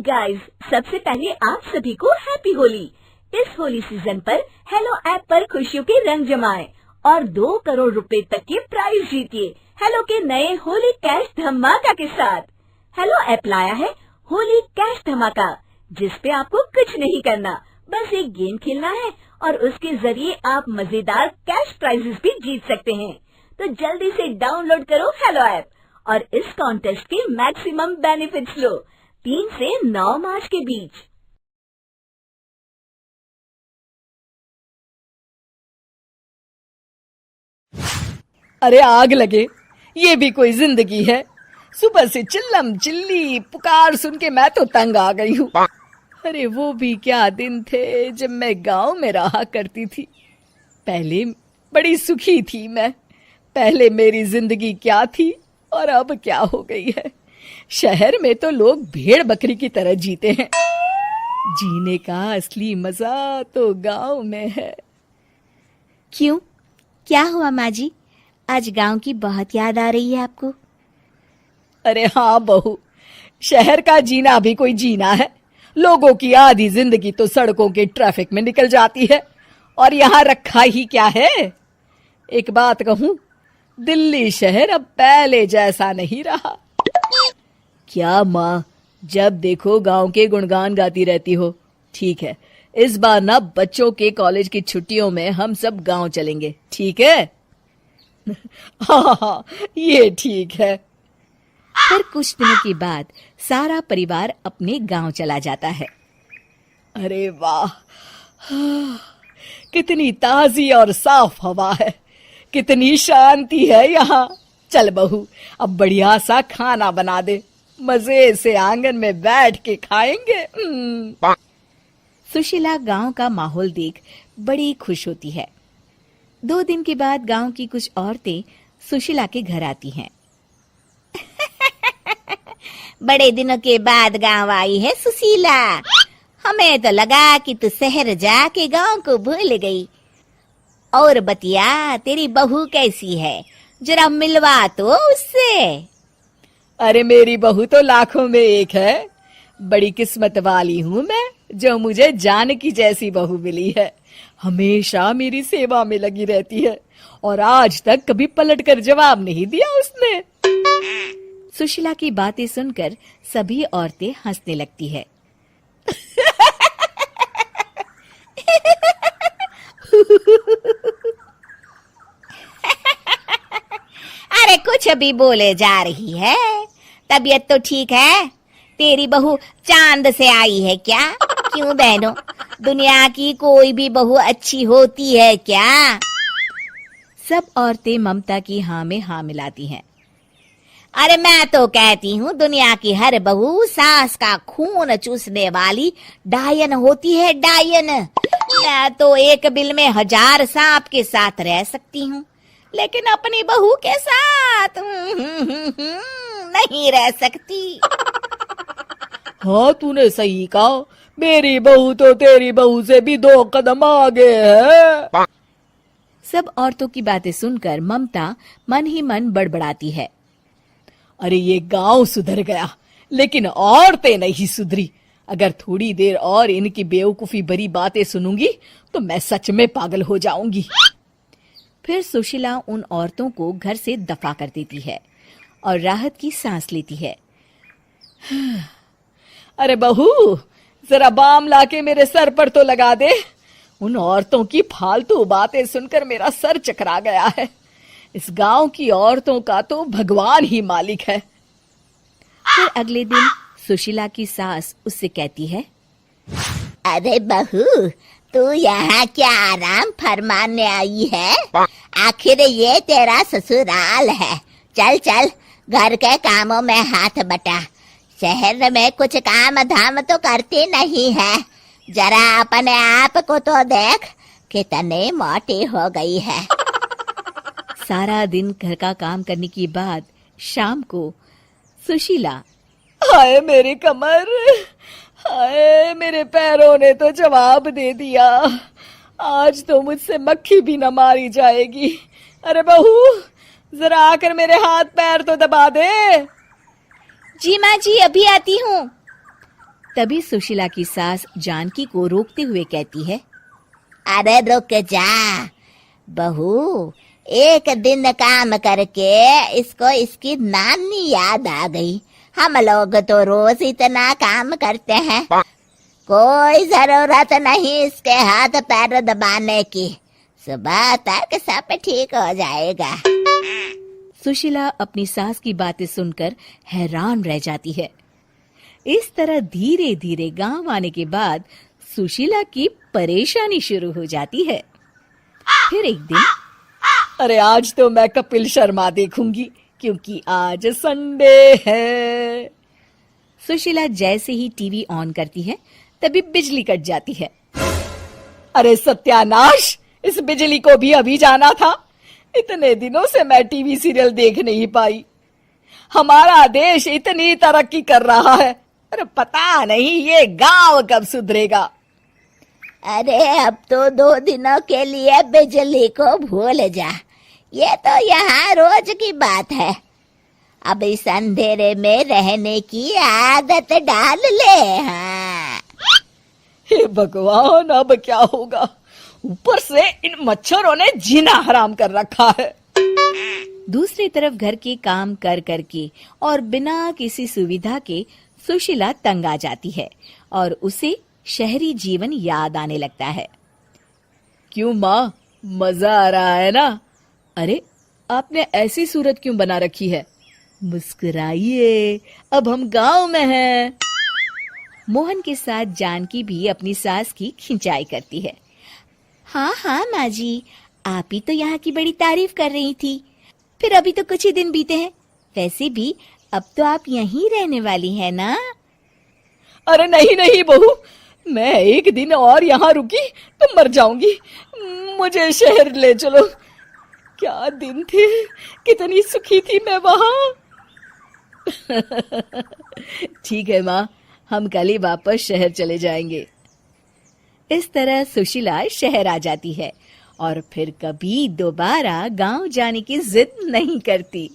Guys, सबसे पहले आप सभी को हैप्पी होली। इस होली सीजन पर हेलो ऐप पर खुशियों के रंग जमाएं और 2 करोड़ रुपए तक के प्राइज जीतिए हेलो के नए होली कैश धमाका के साथ। हेलो ऐप लाया है होली कैश धमाका, जिस पे आपको कुछ नहीं करना, बस एक गेम खेलना है और उसके जरिए आप मजेदार कैश प्राइजेस भी जीत सकते हैं। तो जल्दी से डाउनलोड करो हेलो ऐप और इस कॉन्टेस्ट के मैक्सिमम बेनिफिट्स लो 3 से 9 मार्च के बीच। अरे आग लगे, ये भी कोई जिंदगी है। सुबह से चिल्लम चिल्ली पुकार सुन के मैं तो तंग आ गई हूँ। अरे वो भी क्या दिन थे जब मैं गांव में रहा करती थी। पहले बड़ी सुखी थी मैं। पहले मेरी जिंदगी क्या थी और अब क्या हो गई है। शहर में तो लोग भेड़ बकरी की तरह जीते हैं। जीने का असली मजा तो गांव में है। क्यों, क्या हुआ माँ जी? आज गांव की बहुत याद आ रही है आपको? अरे हाँ बहू, शहर का जीना भी कोई जीना है। लोगों की आधी जिंदगी तो सड़कों के ट्रैफिक में निकल जाती है और यहाँ रखा ही क्या है। एक बात कहूँ, दिल्ली शहर अब पहले जैसा नहीं रहा। क्या माँ, जब देखो गांव के गुणगान गाती रहती हो। ठीक है, इस बार ना बच्चों के कॉलेज की छुट्टियों में हम सब गांव चलेंगे, ठीक है? हाँ, ये ठीक है। फिर कुछ दिनों के बाद सारा परिवार अपने गांव चला जाता है। अरे वाह, कितनी ताजी और साफ हवा है, कितनी शांति है यहाँ। चल बहू, अब बढ़िया सा खाना बना दे, मजे से आंगन में बैठ के खाएंगे। सुशीला गांव का माहौल देख बड़ी खुश होती है। 2 दिन के बाद गांव की कुछ औरतें सुशीला के घर आती हैं। बड़े दिनों के बाद गांव आई है सुशीला। हमें तो लगा कि तू शहर जाके गांव को भूल गई। और बतिया, तेरी बहू कैसी है? जरा मिलवा तो उससे। अरे मेरी बहू तो लाखों में एक है। बड़ी किस्मत वाली हूँ मैं जो मुझे जानकी जैसी बहू मिली है। हमेशा मेरी सेवा में लगी रहती है और आज तक कभी पलटकर जवाब नहीं दिया उसने। सुशीला की बातें सुनकर सभी औरतें हंसने लगती है। अरे कुछ भी बोले जा रही है। तबीयत तो ठीक है? तेरी बहू चांद से आई है क्या? क्यों बहनों, दुनिया की कोई भी बहू अच्छी होती है क्या? सब औरतें ममता की हाँ में हाँ मिलाती हैं। अरे मैं तो कहती हूँ दुनिया की हर बहू सास का खून चूसने वाली डायन होती है, डायन। मैं तो एक बिल में 1000 सांप के साथ रह सकती हूँ, लेकिन अपनी बहू के साथ नहीं रह सकती। हाँ, तूने सही कहा। मेरी बहू तो तेरी बहू से भी 2 कदम आगे है। सब औरतों की बातें सुनकर ममता मन ही मन बड़बड़ाती है। अरे ये गांव सुधर गया, लेकिन औरतें नहीं सुधरी। अगर थोड़ी देर और इनकी बेवकूफी भरी बातें सुनूंगी तो मैं सच में पागल हो जाऊंगी। फिर सुशीला उन औरतों को घर से दफा कर देती है और राहत की सांस लेती है। अरे बहू, जरा बाम लाके मेरे सर पर तो लगा दे। उन औरतों की फालतू बातें सुनकर मेरा सर चकरा गया है। इस गांव की औरतों का तो भगवान ही मालिक है। फिर अगले दिन सुशीला की सास उससे कहती है, अरे बहू, तू यहाँ क्या आराम फरमाने आई है? आखिर ये तेरा ससुराल है। चल चल, घर के कामों में हाथ बटा। शहर में कुछ काम धाम तो करती नहीं है। जरा अपने आप को तो देख, कितनी मोटी हो गई है। सारा दिन घर का काम करने के बाद शाम को सुशीला, हाय मेरी कमर, हाय मेरे पैरों ने तो जवाब दे दिया। आज तो मुझसे मक्खी भी न मारी जाएगी। अरे बहू, जरा आकर मेरे हाथ पैर तो दबा दे। जी माँ जी, अभी आती हूँ। तभी सुशीला की सास जानकी को रोकते हुए कहती है, अरे रुक जा बहू, एक दिन काम करके इसको इसकी नानी याद आ गई। हम लोग तो रोज इतना काम करते हैं, कोई जरूरत नहीं इसके हाथ पैर दबाने की, सुबह तक सब ठीक हो जाएगा। सुशीला अपनी सास की बातें सुनकर हैरान रह जाती है। इस तरह धीरे धीरे गांव आने के बाद सुशीला की परेशानी शुरू हो जाती है। फिर एक दिन, अरे आज तो मैं कपिल शर्मा देखूंगी क्योंकि आज संडे है। सुशीला जैसे ही टीवी ऑन करती है तभी बिजली कट जाती है। अरे सत्यानाश, इस बिजली को भी अभी जाना था। इतने दिनों से मैं टीवी सीरियल देख नहीं पाई। हमारा देश इतनी तरक्की कर रहा है, अरे पता नहीं ये गांव कब सुधरेगा। अरे अब तो 2 दिनों के लिए बिजली को भूल जा, ये तो यहाँ रोज की बात है। अब इस अंधेरे में रहने की आदत डाल ले। हाँ। हे भगवान, अब क्या होगा? ऊपर से इन मच्छरों ने जीना हराम कर रखा है। दूसरी तरफ घर के काम कर करके और बिना किसी सुविधा के सुशीला तंग आ जाती है और उसे शहरी जीवन याद आने लगता है। क्यों माँ, मजा आ रहा है ना? अरे आपने ऐसी सूरत क्यों बना रखी है? मुस्कुराइए, अब हम गांव में हैं। मोहन के साथ जानकी भी अपनी सास की खिंचाई करती है। हाँ हाँ माँ जी, आप ही तो यहाँ की बड़ी तारीफ कर रही थी। फिर अभी तो कुछ ही दिन बीते हैं, वैसे भी अब तो आप यहीं रहने वाली हैं ना? अरे नहीं नहीं बहू, मैं एक दिन और यहाँ रुकी तो मर जाऊंगी। मुझे शहर ले चलो। क्या दिन थे, कितनी सुखी थी मैं वहाँ। ठीक है माँ, हम कल ही वापस शहर चले जाएंगे। इस तरह सुशीला शहर आ जाती है और फिर कभी दोबारा गांव जाने की जिद नहीं करती।